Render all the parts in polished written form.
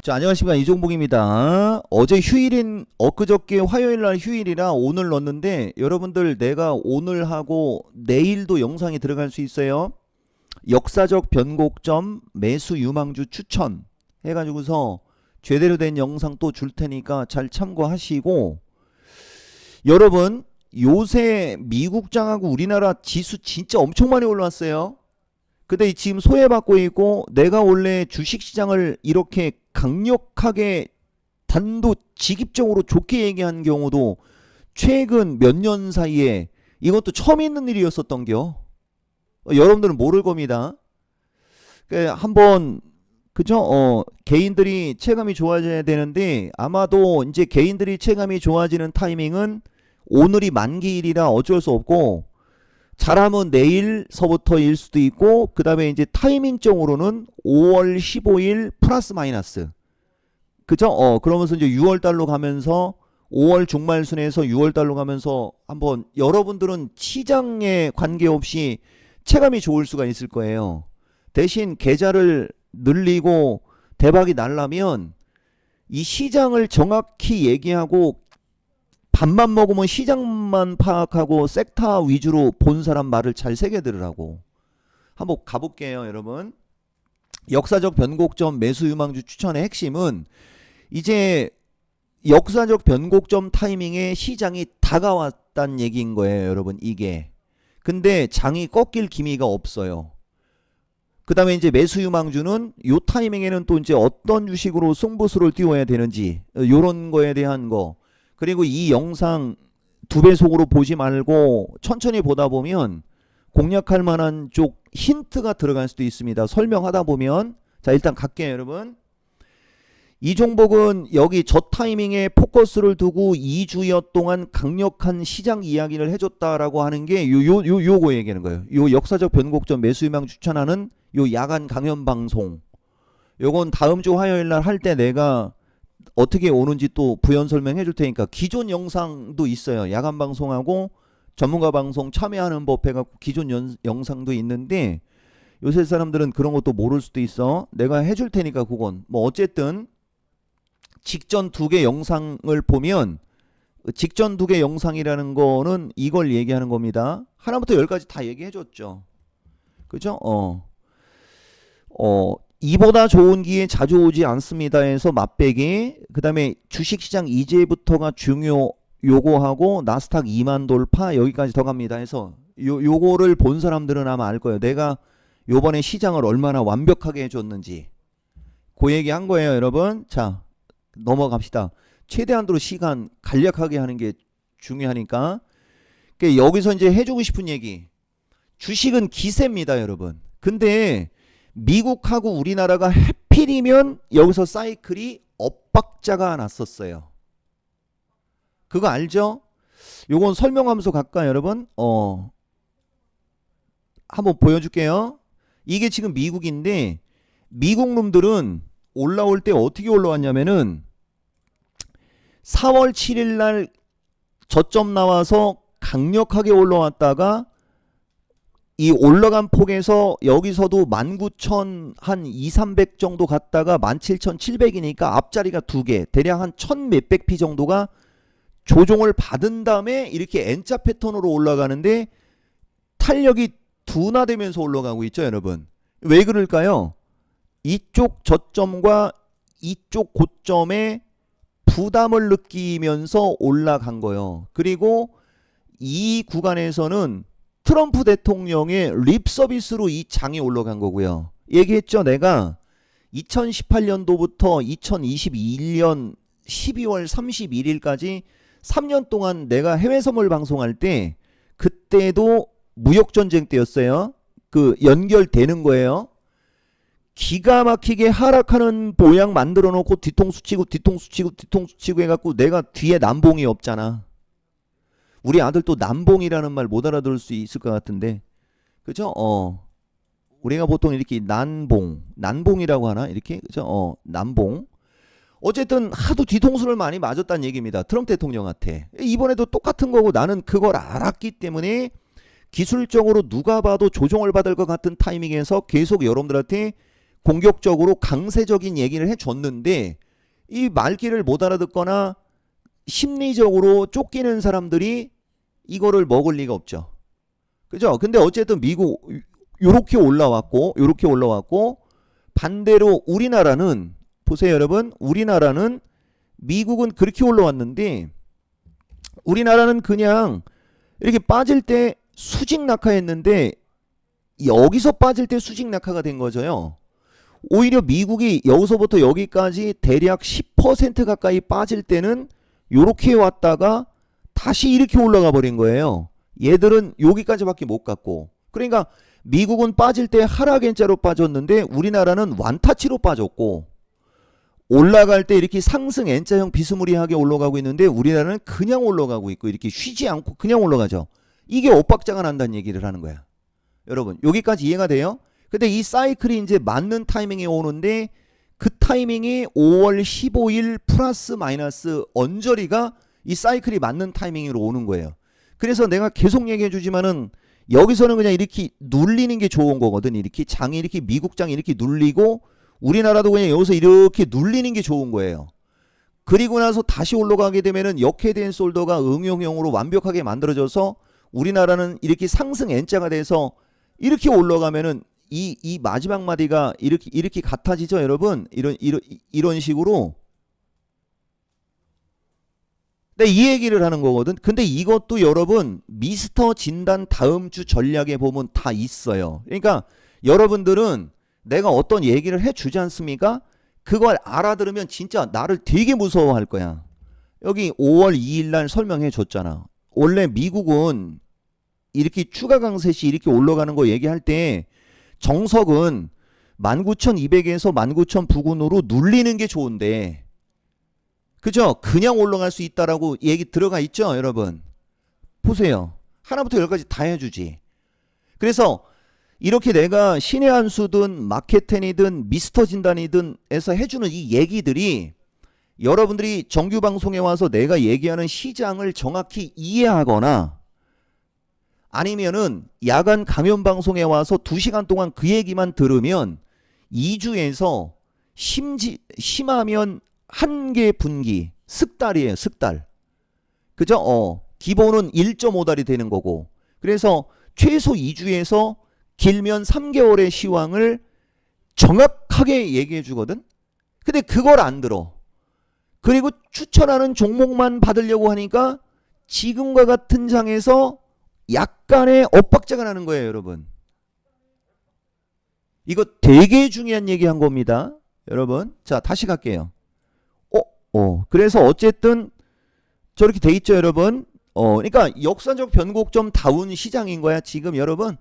자, 안녕하십니까. 이종복입니다. 어제 휴일인 엊그저께 화요일날 휴일이라 오늘 넣었는데 여러분들 내가 오늘 하고 내일도 영상이 들어갈 수 있어요. 역사적 변곡점 매수 유망주 추천 해가지고서 제대로 된 영상 또 줄 테니까 잘 참고하시고, 여러분 요새 미국장하고 우리나라 지수 진짜 엄청 많이 올라왔어요. 근데 지금 소외받고 있고, 내가 원래 주식시장을 이렇게 강력하게 단도직입적으로 좋게 얘기한 경우도 최근 몇 년 사이에 이것도 처음 있는 일이었었던겨. 여러분들은 모를 겁니다. 한번 그죠? 개인들이 체감이 좋아져야 되는데, 아마도 이제 개인들이 체감이 좋아지는 타이밍은 오늘이 만기일이라 어쩔 수 없고, 잘하면 내일서부터일 수도 있고, 그 다음에 이제 타이밍적으로는 5월 15일 플러스 마이너스. 그죠? 그러면서 이제 6월달로 가면서 5월 중말순에서 6월달로 가면서 한번 여러분들은 시장에 관계없이 체감이 좋을 수가 있을 거예요. 대신 계좌를 늘리고 대박이 날라면 이 시장을 정확히 얘기하고, 밥만 먹으면 시장만 파악하고 섹터 위주로 본 사람 말을 잘 새겨 들으라고. 한번 가볼게요, 여러분. 역사적 변곡점 매수 유망주 추천의 핵심은, 이제 역사적 변곡점 타이밍에 시장이 다가왔다는 얘기인 거예요, 여러분. 이게 근데 장이 꺾일 기미가 없어요. 그 다음에 이제 매수 유망주는 요 타이밍에는 또 이제 어떤 주식으로 승부수를 띄워야 되는지, 요런 거에 대한 거. 그리고 이 영상 두 배속으로 보지 말고 천천히 보다 보면 공략할 만한 쪽 힌트가 들어갈 수도 있습니다. 설명하다 보면. 자, 일단 갈게요, 여러분. 이종복은 여기 저 타이밍에 포커스를 두고 2주여 동안 강력한 시장 이야기를 해줬다라고 하는 게 요거 얘기하는 거예요. 요 역사적 변곡점 매수 유망 추천하는 요 야간 강연 방송. 요건 다음 주 화요일 날 할 때 내가 어떻게 오는지 또 부연 설명해 줄 테니까, 기존 영상도 있어요. 야간 방송하고 전문가 방송 참여하는 법 해갖고 기존 영상도 있는데, 요새 사람들은 그런 것도 모를 수도 있어. 내가 해줄 테니까 그건 뭐 어쨌든 직전 두 개 영상을 보면, 직전 두 개 영상이라는 거는 이걸 얘기하는 겁니다. 하나부터 열까지 다 얘기해 줬죠. 그죠? 이보다 좋은 기회 자주 오지 않습니다 해서 맛배기. 그 다음에 주식시장 이제부터가 중요 요거하고 나스닥 2만 돌파 여기까지 더 갑니다 해서 요거를 본 사람들은 아마 알 거예요. 내가 요번에 시장을 얼마나 완벽하게 해줬는지 그 얘기 한 거예요, 여러분. 자, 넘어갑시다. 최대한으로 시간 간략하게 하는 게 중요하니까. 여기서 이제 해주고 싶은 얘기, 주식은 기세입니다, 여러분. 근데 미국하고 우리나라가 해필이면 여기서 사이클이 엇박자가 났었어요. 그거 알죠? 요건 설명하면서 갈까요, 여러분? 한번 보여줄게요. 이게 지금 미국인데, 미국 놈들은 올라올 때 어떻게 올라왔냐면은 4월 7일 날 저점 나와서 강력하게 올라왔다가 이 올라간 폭에서 여기서도 19,000 한 2,300 정도 갔다가 17,700이니까 앞자리가 두 개, 대략 한 1,000 몇백 피 정도가 조종을 받은 다음에 이렇게 N자 패턴으로 올라가는데, 탄력이 둔화되면서 올라가고 있죠, 여러분. 왜 그럴까요? 이쪽 저점과 이쪽 고점에 부담을 느끼면서 올라간 거예요. 그리고 이 구간에서는 트럼프 대통령의 립 서비스로 이 장이 올라간 거고요. 얘기했죠, 내가 2018년도부터 2021년 12월 31일까지 3년 동안 내가 해외 선물 방송할 때, 그때도 무역전쟁 때였어요. 그 연결되는 거예요. 기가 막히게 하락하는 모양 만들어 놓고 뒤통수 치고 해갖고 내가 뒤에 남봉이 없잖아. 우리 아들도 남봉이라는 말 못 알아들을 수 있을 것 같은데, 그죠? 우리가 보통 이렇게 난봉이라고 하나? 이렇게, 그죠? 남봉. 어쨌든 하도 뒤통수를 많이 맞았다는 얘기입니다, 트럼프 대통령한테. 이번에도 똑같은 거고, 나는 그걸 알았기 때문에 기술적으로 누가 봐도 조정을 받을 것 같은 타이밍에서 계속 여러분들한테 공격적으로 강세적인 얘기를 해줬는데 이 말귀를 못 알아듣거나 심리적으로 쫓기는 사람들이 이거를 먹을 리가 없죠. 그죠? 근데 어쨌든 미국 요렇게 올라왔고 반대로 우리나라는 보세요 여러분. 우리나라는 미국은 그렇게 올라왔는데 우리나라는 그냥 이렇게 빠질 때 수직 낙하했는데 여기서 빠질 때 수직 낙하가 된 거죠요. 오히려 미국이 여기서부터 여기까지 대략 10% 가까이 빠질 때는 요렇게 왔다가 다시 이렇게 올라가 버린 거예요. 얘들은 여기까지밖에 못 갔고. 그러니까 미국은 빠질 때 하락 N자로 빠졌는데 우리나라는 완타치로 빠졌고, 올라갈 때 이렇게 상승 N자형 비스무리하게 올라가고 있는데 우리나라는 그냥 올라가고 있고 이렇게 쉬지 않고 그냥 올라가죠. 이게 엇박자가 난다는 얘기를 하는 거야. 여러분 여기까지 이해가 돼요? 근데 이 사이클이 이제 맞는 타이밍에 오는데 그 타이밍이 5월 15일 플러스 마이너스 언저리가 이 사이클이 맞는 타이밍으로 오는 거예요. 그래서 내가 계속 얘기해 주지만은 여기서는 그냥 이렇게 눌리는 게 좋은 거거든. 이렇게 장이 이렇게 미국 장이 이렇게 눌리고 우리나라도 그냥 여기서 이렇게 눌리는 게 좋은 거예요. 그리고 나서 다시 올라가게 되면은 역헤드 앤 숄더가 응용형으로 완벽하게 만들어져서 우리나라는 이렇게 상승 N자가 돼서 이렇게 올라가면은 이 마지막 마디가 이렇게 같아지죠, 여러분? 이런 식으로. 네, 이 얘기를 하는 거거든. 근데 이것도 여러분 미스터 진단 다음 주 전략에 보면 다 있어요. 그러니까 여러분들은 내가 어떤 얘기를 해주지 않습니까? 그걸 알아들으면 진짜 나를 되게 무서워할 거야. 여기 5월 2일 날 설명해 줬잖아. 원래 미국은 이렇게 추가 강세 시 이렇게 올라가는 거 얘기할 때 정석은 19,200에서 19,000 부근으로 눌리는 게 좋은데, 그죠? 그냥 올라갈 수 있다라고 얘기 들어가 있죠, 여러분? 보세요. 하나부터 열까지 다 해주지. 그래서 이렇게 내가 신의 한 수든 마켓텐이든 미스터 진단이든 에서 해주는 이 얘기들이 여러분들이 정규 방송에 와서 내가 얘기하는 시장을 정확히 이해하거나 아니면은 야간 강연 방송에 와서 2시간 동안 그 얘기만 들으면 2주에서 심하면 한 개 분기 석 달이에요. 석 달. 그죠? 기본은 1.5달이 되는 거고. 그래서 최소 2주에서 길면 3개월의 시황을 정확하게 얘기해 주거든. 근데 그걸 안 들어. 그리고 추천하는 종목만 받으려고 하니까 지금과 같은 장에서 약간의 엇박자가 나는 거예요, 여러분. 이거 되게 중요한 얘기 한 겁니다, 여러분. 자, 다시 갈게요. 그래서 어쨌든 저렇게 돼 있죠, 여러분. 그러니까 역사적 변곡점 다운 시장인 거야, 지금 여러분.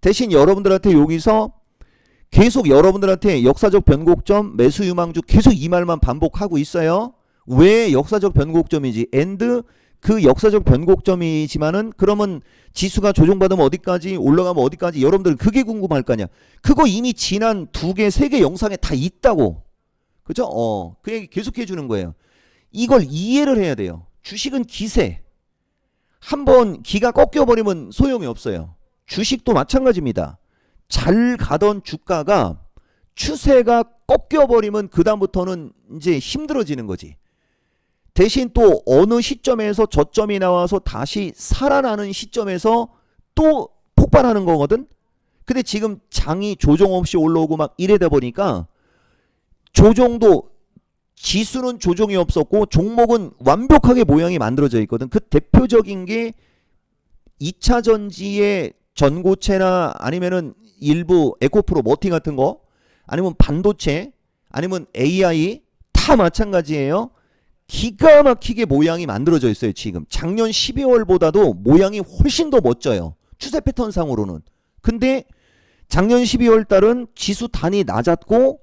대신 여러분들한테 여기서 계속 여러분들한테 역사적 변곡점, 매수 유망주 계속 이 말만 반복하고 있어요. 왜 역사적 변곡점이지? 그 역사적 변곡점이지만은 그러면 지수가 조정받으면 어디까지 올라가면 어디까지 여러분들 그게 궁금할 거 아니야. 그거 이미 지난 2개, 3개 영상에 다 있다고. 그죠? 그 얘기 계속 해주는 거예요. 이걸 이해를 해야 돼요. 주식은 기세. 한번 기가 꺾여버리면 소용이 없어요. 주식도 마찬가지입니다. 잘 가던 주가가 추세가 꺾여버리면 그 다음부터는 이제 힘들어지는 거지. 대신 또 어느 시점에서 저점이 나와서 다시 살아나는 시점에서 또 폭발하는 거거든. 근데 지금 장이 조정 없이 올라오고 막 이래다 보니까 조정도 지수는 조정이 없었고 종목은 완벽하게 모양이 만들어져 있거든. 그 대표적인 게 2차 전지의 전고체나 아니면은 일부 에코프로 머티 같은 거, 아니면 반도체, 아니면 AI 다 마찬가지예요. 기가 막히게 모양이 만들어져 있어요. 지금 작년 12월보다도 모양이 훨씬 더 멋져요. 추세 패턴상으로는. 근데 작년 12월 달은 지수 단이 낮았고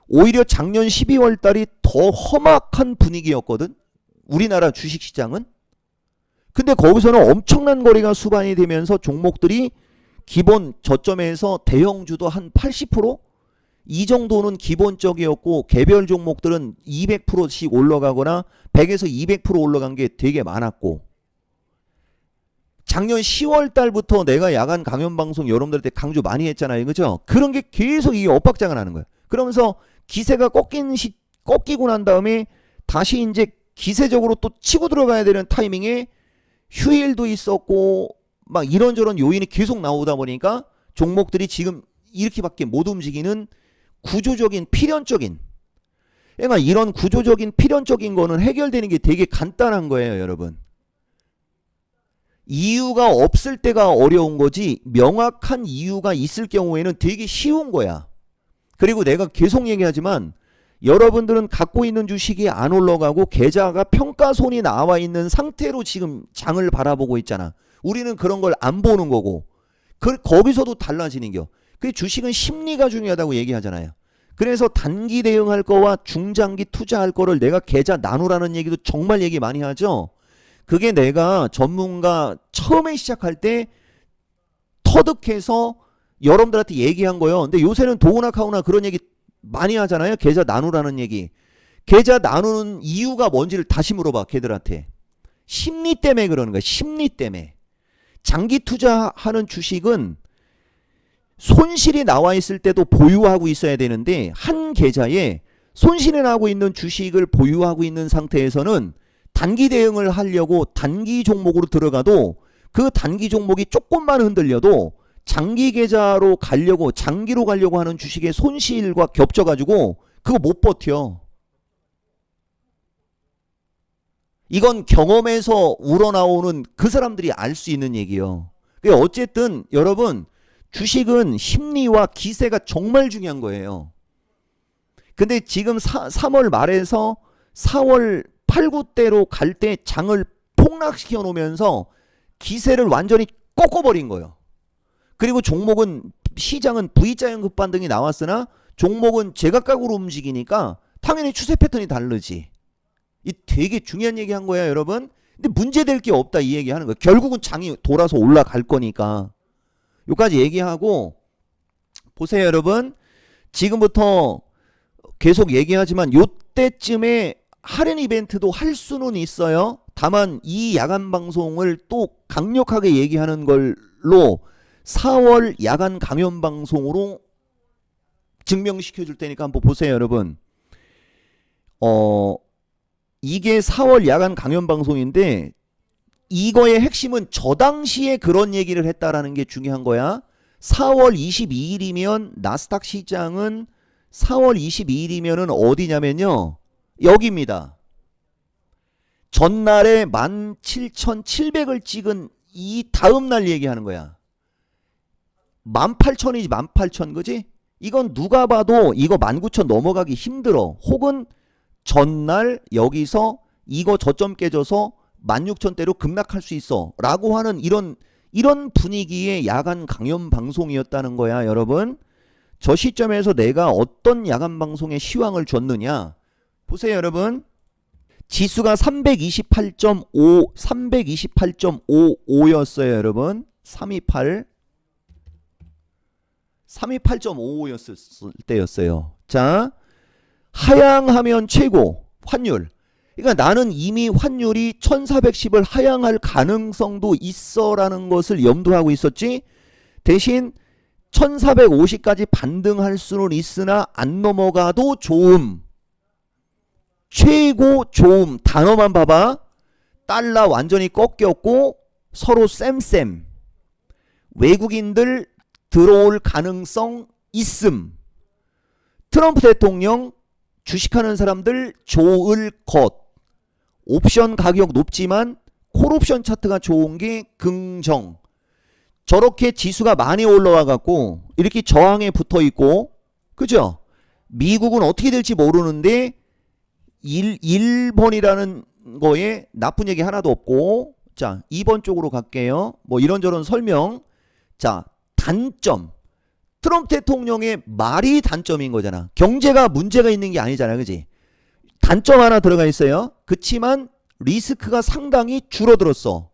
오히려 작년 12월 달이 더 험악한 분위기였거든, 우리나라 주식시장은. 근데 거기서는 엄청난 거래가 수반이 되면서 종목들이 기본 저점에서 대형주도 한 80%? 이 정도는 기본적이었고 개별 종목들은 200%씩 올라가거나 100에서 200% 올라간 게 되게 많았고, 작년 10월 달부터 내가 야간 강연 방송 여러분들한테 강조 많이 했잖아요. 그죠? 그런 게 계속 이게 엇박자가 나는 거예요. 그러면서 기세가 꺾이고 난 다음에 다시 이제 기세적으로 또 치고 들어가야 되는 타이밍에 휴일도 있었고 막 이런저런 요인이 계속 나오다 보니까 종목들이 지금 이렇게밖에 못 움직이는 구조적인 필연적인, 그러니까 이런 구조적인 필연적인 거는 해결되는 게 되게 간단한 거예요, 여러분. 이유가 없을 때가 어려운 거지 명확한 이유가 있을 경우에는 되게 쉬운 거야. 그리고 내가 계속 얘기하지만 여러분들은 갖고 있는 주식이 안 올라가고 계좌가 평가손이 나와 있는 상태로 지금 장을 바라보고 있잖아. 우리는 그런 걸 안 보는 거고 거기서도 달라지는 겨. 그 주식은 심리가 중요하다고 얘기하잖아요. 그래서 단기 대응할 거와 중장기 투자할 거를 내가 계좌 나누라는 얘기도 정말 얘기 많이 하죠. 그게 내가 전문가 처음에 시작할 때 터득해서 여러분들한테 얘기한 거예요. 근데 요새는 도우나 카우나 그런 얘기 많이 하잖아요. 계좌 나누라는 얘기. 계좌 나누는 이유가 뭔지를 다시 물어봐, 걔들한테. 심리 때문에 그러는 거야. 심리 때문에. 장기 투자하는 주식은 손실이 나와 있을 때도 보유하고 있어야 되는데 한 계좌에 손실이 나고 있는 주식을 보유하고 있는 상태에서는 단기 대응을 하려고 단기 종목으로 들어가도 그 단기 종목이 조금만 흔들려도 장기 계좌로 가려고 장기로 가려고 하는 주식의 손실과 겹쳐가지고 그거 못 버텨. 이건 경험에서 우러나오는 그 사람들이 알 수 있는 얘기예요. 어쨌든 여러분 주식은 심리와 기세가 정말 중요한 거예요. 근데 지금 3월 말에서 4월 8, 9대로 갈 때 장을 폭락시켜 놓으면서 기세를 완전히 꺾어버린 거예요. 그리고 종목은 시장은 V자형 급반등이 나왔으나 종목은 제각각으로 움직이니까 당연히 추세 패턴이 다르지. 이 되게 중요한 얘기 한 거야, 여러분. 근데 문제될 게 없다 이 얘기 하는 거야. 결국은 장이 돌아서 올라갈 거니까. 여기까지 얘기하고 보세요, 여러분. 지금부터 계속 얘기하지만 요때쯤에 할인 이벤트도 할 수는 있어요. 다만 이 야간 방송을 또 강력하게 얘기하는 걸로 4월 야간 강연 방송으로 증명시켜 줄 테니까 한번 보세요, 여러분. 이게 4월 야간 강연 방송인데 이거의 핵심은 저 당시에 그런 얘기를 했다라는 게 중요한 거야. 4월 22일이면 나스닥 시장은 4월 22일이면은 어디냐면요. 여기입니다. 전날에 17,700을 찍은 이 다음날 얘기하는 거야. 18,000이지 18,000 그지? 이건 누가 봐도 이거 19,000 넘어가기 힘들어. 혹은 전날 여기서 이거 저점 깨져서 16,000대로 급락할 수 있어 라고 하는 이런 분위기의 야간 강연 방송이었다는 거야, 여러분. 저 시점에서 내가 어떤 야간 방송에 시황을 줬느냐 보세요, 여러분. 지수가 328.5 328.55였어요, 여러분. 328.55였을 때였어요. 자, 하향하면 최고 환율. 그러니까 나는 이미 환율이 1410을 하향할 가능성도 있어라는 것을 염두하고 있었지. 대신 1450까지 반등할 수는 있으나 안 넘어가도 좋음. 최고 좋음. 단어만 봐봐. 달러 완전히 꺾였고 서로 쌤쌤. 외국인들 들어올 가능성 있음. 트럼프 대통령 주식하는 사람들 좋을 것. 옵션 가격 높지만 콜옵션 차트가 좋은 게 긍정. 저렇게 지수가 많이 올라와 갖고 이렇게 저항에 붙어 있고, 그죠? 미국은 어떻게 될지 모르는데 일본이라는 거에 나쁜 얘기 하나도 없고. 자, 2번 쪽으로 갈게요. 뭐 이런저런 설명. 자, 단점. 트럼프 대통령의 말이 단점인 거잖아. 경제가 문제가 있는 게 아니잖아, 그지? 단점 하나 들어가 있어요. 그치만 리스크가 상당히 줄어들었어.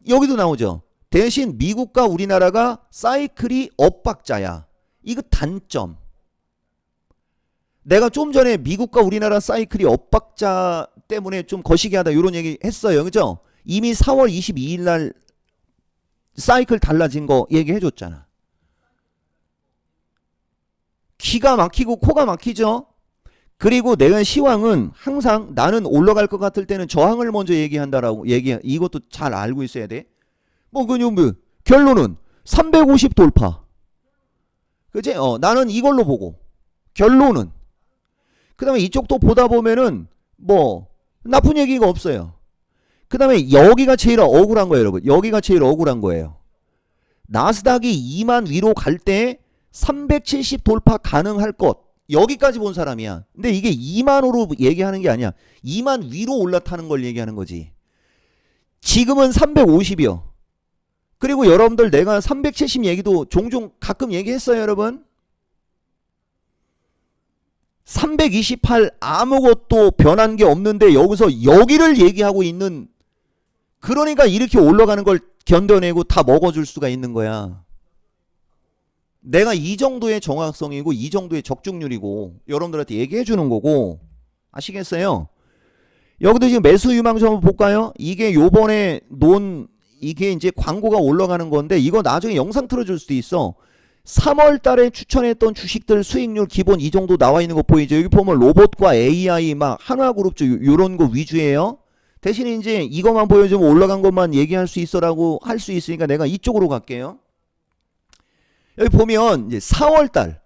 여기도 나오죠. 대신 미국과 우리나라가 사이클이 엇박자야. 이거 단점. 내가 좀 전에 미국과 우리나라 사이클이 엇박자 때문에 좀 거시기하다 이런 얘기 했어요. 그죠? 이미 4월 22일 날 사이클 달라진 거 얘기해 줬잖아. 기가 막히고 코가 막히죠. 그리고 내가 시황은 항상 나는 올라갈 것 같을 때는 저항을 먼저 얘기한다라고 이것도 잘 알고 있어야 돼. 뭐 결론은 350 돌파. 그치? 나는 이걸로 보고 결론은 그 다음에 이쪽도 보다 보면은 뭐 나쁜 얘기가 없어요. 그 다음에 여기가 제일 억울한 거예요, 여러분. 여기가 제일 억울한 거예요. 나스닥이 2만 위로 갈 때 370 돌파 가능할 것. 여기까지 본 사람이야. 근데 이게 2만으로 얘기하는 게 아니야. 2만 위로 올라타는 걸 얘기하는 거지. 지금은 350이요. 그리고 여러분들 내가 370 얘기도 종종 가끔 얘기했어요, 여러분. 328 아무것도 변한 게 없는데 여기서 여기를 얘기하고 있는, 그러니까 이렇게 올라가는 걸 견뎌내고 다 먹어줄 수가 있는 거야. 내가 이 정도의 정확성이고 이 정도의 적중률이고 여러분들한테 얘기해 주는 거고, 아시겠어요? 여기도 지금 매수 유망주 한번 볼까요? 이게 요번에 이게 이제 광고가 올라가는 건데 이거 나중에 영상 틀어줄 수도 있어. 3월 달에 추천했던 주식들 수익률 기본 이 정도 나와 있는 거 보이죠? 여기 보면 로봇과 AI 막 한화그룹주 요런 거 위주예요. 대신에 이제 이것만 보여주면 올라간 것만 얘기할 수 있어라고 할 수 있으니까 내가 이쪽으로 갈게요. 여기 보면 이제 4월 달.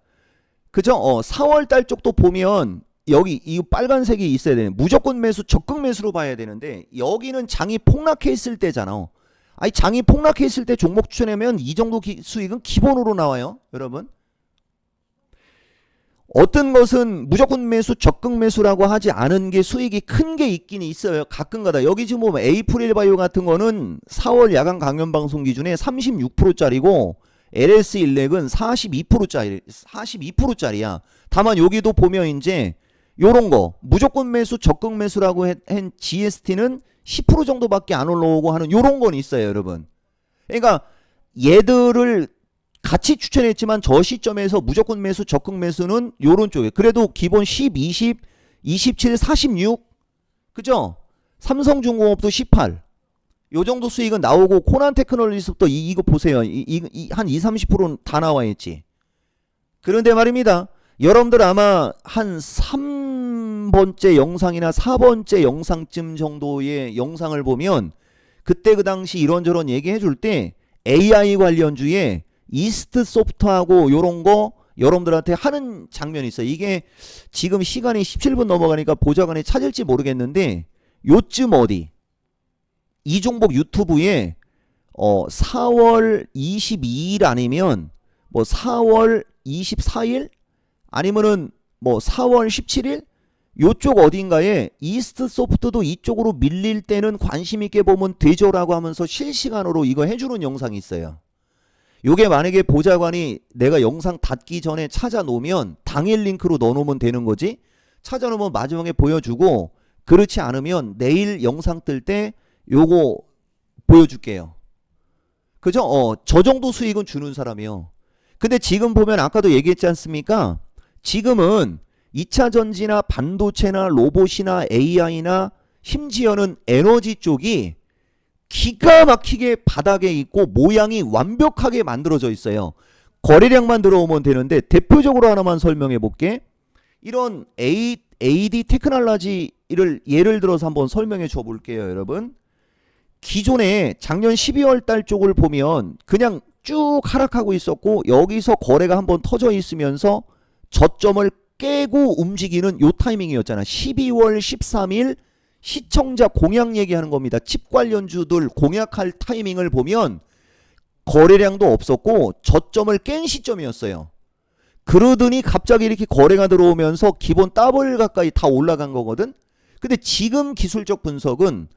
그죠? 4월 달 쪽도 보면 여기 이 빨간색이 있어야 되는, 무조건 매수 적극 매수로 봐야 되는데 여기는 장이 폭락해 있을 때잖아. 아니 장이 폭락해 있을 때 종목 추천하면 이 정도 수익은 기본으로 나와요, 여러분. 어떤 것은 무조건 매수 적극 매수라고 하지 않은 게 수익이 큰 게 있긴 있어요, 가끔가다. 여기 지금 보면 에이프릴 바이오 같은 거는 4월 야간 강연 방송 기준에 36%짜리고 LS 일렉은 42%짜리야. 다만 여기도 보면 이제 요런 거 무조건 매수 적극 매수라고 한 GST는 10% 정도밖에 안 올라오고 하는 요런 건 있어요, 여러분. 그러니까 얘들을 같이 추천했지만 저 시점에서 무조건 매수 적극 매수는 요런 쪽에 그래도 기본 10, 20, 27, 46 그죠? 삼성중공업도 18 요 정도 수익은 나오고, 코난 테크놀리스부터 이거 보세요. 한 20, 30%는 다 나와 있지. 그런데 말입니다. 여러분들 아마 한 3번째 영상이나 4번째 영상쯤 정도의 영상을 보면 그때 그 당시 이런저런 얘기해 줄 때 AI 관련주에 이스트 소프트하고 요런 거 여러분들한테 하는 장면이 있어요. 이게 지금 시간이 17분 넘어가니까 보좌관이 찾을지 모르겠는데 요쯤 어디 이 종목 유튜브에 4월 22일 아니면 뭐 4월 24일 아니면은 뭐 4월 17일 요쪽 어딘가에 이스트 소프트도 이쪽으로 밀릴 때는 관심 있게 보면 되죠라고 하면서 실시간으로 이거 해주는 영상이 있어요. 요게 만약에 보좌관이 내가 영상 닫기 전에 찾아놓으면 당일 링크로 넣어놓으면 되는 거지. 찾아놓으면 마지막에 보여주고, 그렇지 않으면 내일 영상 뜰 때 요거 보여줄게요. 그죠? 저 정도 수익은 주는 사람이요. 근데 지금 보면 아까도 얘기했지 않습니까? 지금은 2차 전지나 반도체나 로봇이나 AI나 심지어는 에너지 쪽이 기가 막히게 바닥에 있고 모양이 완벽하게 만들어져 있어요. 거래량만 들어오면 되는데 대표적으로 하나만 설명해 볼게. 이런 AD 테크놀로지를 예를 들어서 한번 설명해 줘 볼게요, 여러분. 기존에 작년 12월 달 쪽을 보면 그냥 쭉 하락하고 있었고 여기서 거래가 한번 터져 있으면서 저점을 깨고 움직이는 요 타이밍이었잖아. 12월 13일 시청자 공약 얘기하는 겁니다. 칩 관련주들 공약할 타이밍을 보면 거래량도 없었고 저점을 깬 시점이었어요. 그러더니 갑자기 이렇게 거래가 들어오면서 기본 더블 가까이 다 올라간 거거든. 근데 지금 기술적 분석은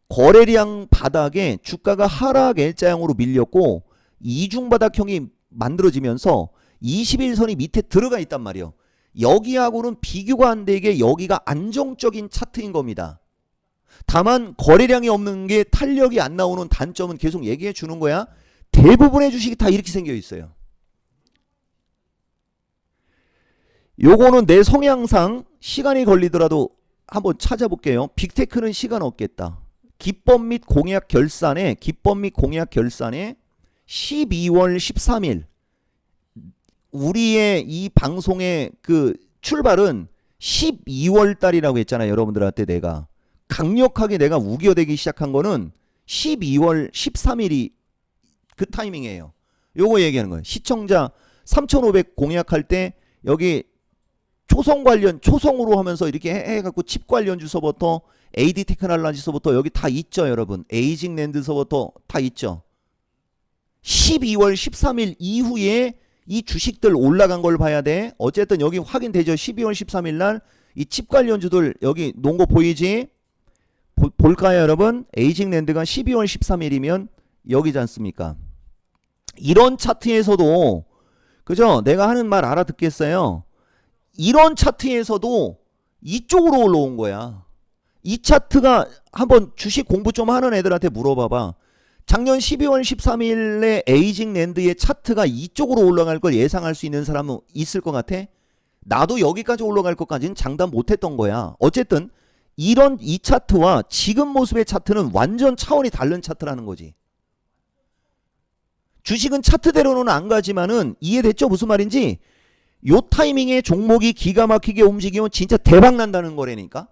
거래량 바닥에 주가가 하락 L자형으로 밀렸고 이중바닥형이 만들어지면서 21선이 밑에 들어가 있단 말이에요. 여기하고는 비교가 안 되게 여기가 안정적인 차트인 겁니다. 다만 거래량이 없는 게 탄력이 안 나오는 단점은 계속 얘기해 주는 거야. 대부분의 주식이 다 이렇게 생겨 있어요. 요거는 내 성향상 시간이 걸리더라도 한번 찾아볼게요. 빅테크는 시간 없겠다. 기법 및 공약 결산에 12월 13일 우리의 이 방송의 그 출발은 12월 달이라고 했잖아요. 여러분들한테 내가 강력하게 내가 우겨대기 시작한 거는 12월 13일이 그 타이밍이에요. 요거 얘기하는 거예요. 시청자 3,500 공약할 때 여기 초성 관련 초성으로 하면서 이렇게 해갖고 칩 관련 주소부터 AD 테크놀로지서부터 여기 다 있죠. 여러분 에이징 랜드서부터 다 있죠. 12월 13일 이후에 이 주식들 올라간 걸 봐야 돼. 어쨌든 여기 확인되죠. 12월 13일 날 이 칩 관련주들 여기 놓은 거 보이지? 볼까요 여러분? 에이징 랜드가 12월 13일이면 여기지 않습니까? 이런 차트에서도 그죠? 내가 하는 말 알아듣겠어요? 이런 차트에서도 이쪽으로 올라온 거야. 이 차트가 한번 주식 공부 좀 하는 애들한테 물어봐봐. 작년 12월 13일에 에이징 랜드의 차트가 이쪽으로 올라갈 걸 예상할 수 있는 사람은 있을 것 같아? 나도 여기까지 올라갈 것까지는 장담 못했던 거야. 어쨌든 이런 이 차트와 지금 모습의 차트는 완전 차원이 다른 차트라는 거지. 주식은 차트대로는 안 가지만은 이해됐죠? 무슨 말인지? 요 타이밍에 종목이 기가 막히게 움직이면 진짜 대박 난다는 거라니까.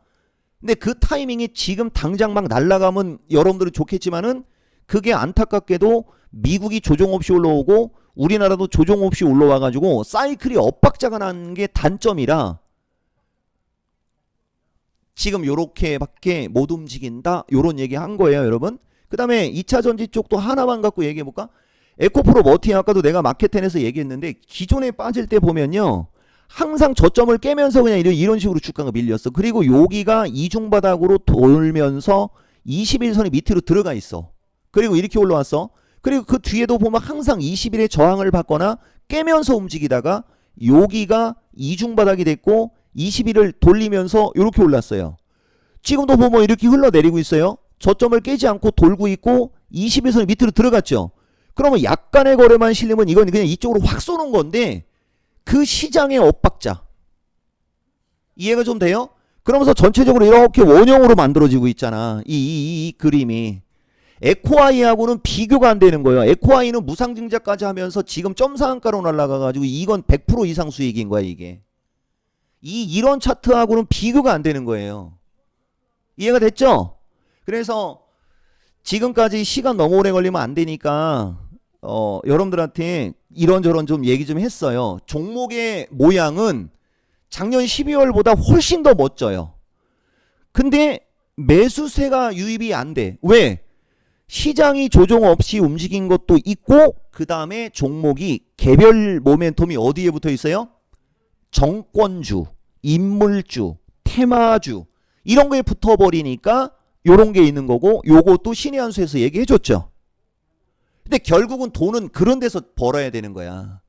근데 그 타이밍이 지금 당장 막 날아가면 여러분들은 좋겠지만은 그게 안타깝게도 미국이 조정 없이 올라오고 우리나라도 조정 없이 올라와가지고 사이클이 엇박자가 난 게 단점이라 지금 요렇게밖에 못 움직인다 요런 얘기 한 거예요 여러분. 그 다음에 2차전지 쪽도 하나만 갖고 얘기해볼까? 에코프로 머티 아까도 내가 마켓텐에서 얘기했는데 기존에 빠질 때 보면요 항상 저점을 깨면서 그냥 이런 식으로 주가가 밀렸어. 그리고 여기가 이중바닥으로 돌면서 21선이 밑으로 들어가 있어. 그리고 이렇게 올라왔어. 그리고 그 뒤에도 보면 항상 20일의 저항을 받거나 깨면서 움직이다가 여기가 이중바닥이 됐고 20일을 돌리면서 이렇게 올랐어요. 지금도 보면 이렇게 흘러내리고 있어요. 저점을 깨지 않고 돌고 있고 21선이 밑으로 들어갔죠. 그러면 약간의 거래만 실리면 이건 그냥 이쪽으로 확 쏘는 건데 그 시장의 엇박자 이해가 좀 돼요? 그러면서 전체적으로 이렇게 원형으로 만들어지고 있잖아. 이 그림이 에코아이하고는 비교가 안 되는 거예요. 에코아이는 무상증자까지 하면서 지금 점상한가로 날아가가지고 이건 100% 이상 수익인 거야 이게. 이런 차트하고는 비교가 안 되는 거예요. 이해가 됐죠? 그래서 지금까지 시간 너무 오래 걸리면 안 되니까 여러분들한테 이런저런 좀 얘기 좀 했어요. 종목의 모양은 작년 12월보다 훨씬 더 멋져요. 근데 매수세가 유입이 안 돼. 왜? 시장이 조정 없이 움직인 것도 있고 그 다음에 종목이 개별 모멘텀이 어디에 붙어 있어요? 정권주, 인물주, 테마주 이런 거에 붙어버리니까 요런 게 있는 거고 요것도 신의 한 수에서 얘기해줬죠. 근데 결국은 돈은 그런 데서 벌어야 되는 거야.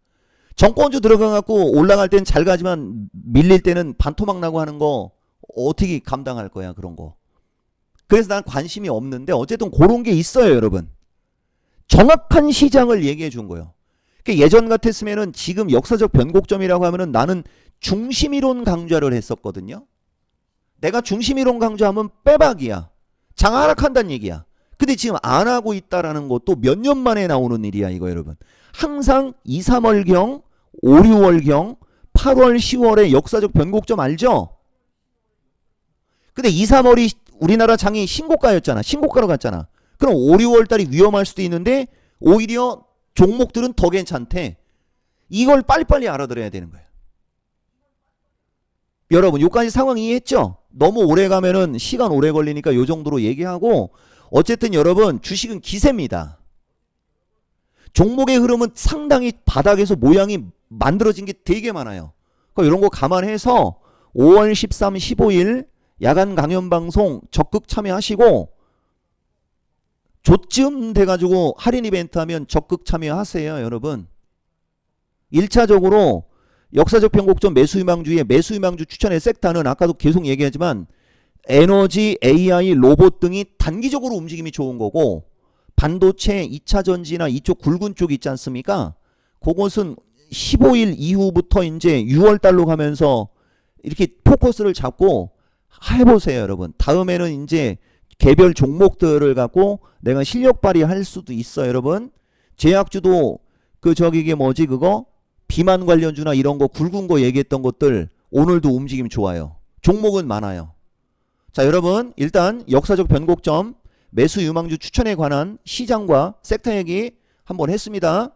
정권주 들어가갖고 올라갈 땐 잘 가지만 밀릴 때는 반토막 나고 하는 거 어떻게 감당할 거야 그런 거. 그래서 난 관심이 없는데 어쨌든 그런 게 있어요 여러분. 정확한 시장을 얘기해 준 거예요. 그러니까 예전 같았으면은 지금 역사적 변곡점이라고 하면은 나는 중심이론 강좌를 했었거든요. 내가 중심이론 강좌하면 빼박이야. 장 하락한다는 얘기야. 근데 지금 안 하고 있다라는 것도 몇 년 만에 나오는 일이야 이거 여러분. 항상 2, 3월경, 5, 6월경, 8월, 10월에 역사적 변곡점 알죠? 근데 2, 3월이 우리나라 장이 신고가였잖아. 신고가로 갔잖아. 그럼 5, 6월 달이 위험할 수도 있는데 오히려 종목들은 더 괜찮대. 이걸 빨리빨리 알아들어야 되는 거야. 여러분 요까지 상황 이해했죠? 너무 오래 가면은 시간 오래 걸리니까 요 정도로 얘기하고 어쨌든 여러분 주식은 기세입니다. 종목의 흐름은 상당히 바닥에서 모양이 만들어진 게 되게 많아요. 그러니까 이런 거 감안해서 5월 13, 15일 야간 강연 방송 적극 참여하시고 조쯤 돼가지고 할인 이벤트 하면 적극 참여하세요 여러분. 1차적으로 역사적 변곡점 매수유망주의 매수유망주 추천의 섹터는 아까도 계속 얘기하지만 에너지, AI, 로봇 등이 단기적으로 움직임이 좋은 거고 반도체, 2차전지나 이쪽 굵은 쪽 있지 않습니까? 그것은 15일 이후부터 이제 6월달로 가면서 이렇게 포커스를 잡고 해보세요 여러분. 다음에는 이제 개별 종목들을 갖고 내가 실력 발휘할 수도 있어요 여러분. 제약주도 이게 뭐지 그거 비만 관련주나 이런 거 굵은 거 얘기했던 것들 오늘도 움직임 좋아요. 종목은 많아요. 자, 여러분 일단 역사적 변곡점 매수 유망주 추천에 관한 시장과 섹터 얘기 한번 했습니다.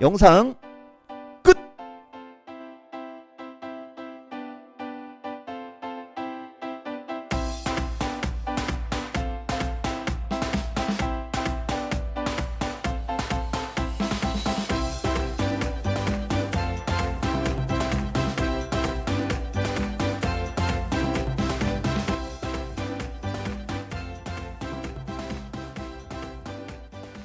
영상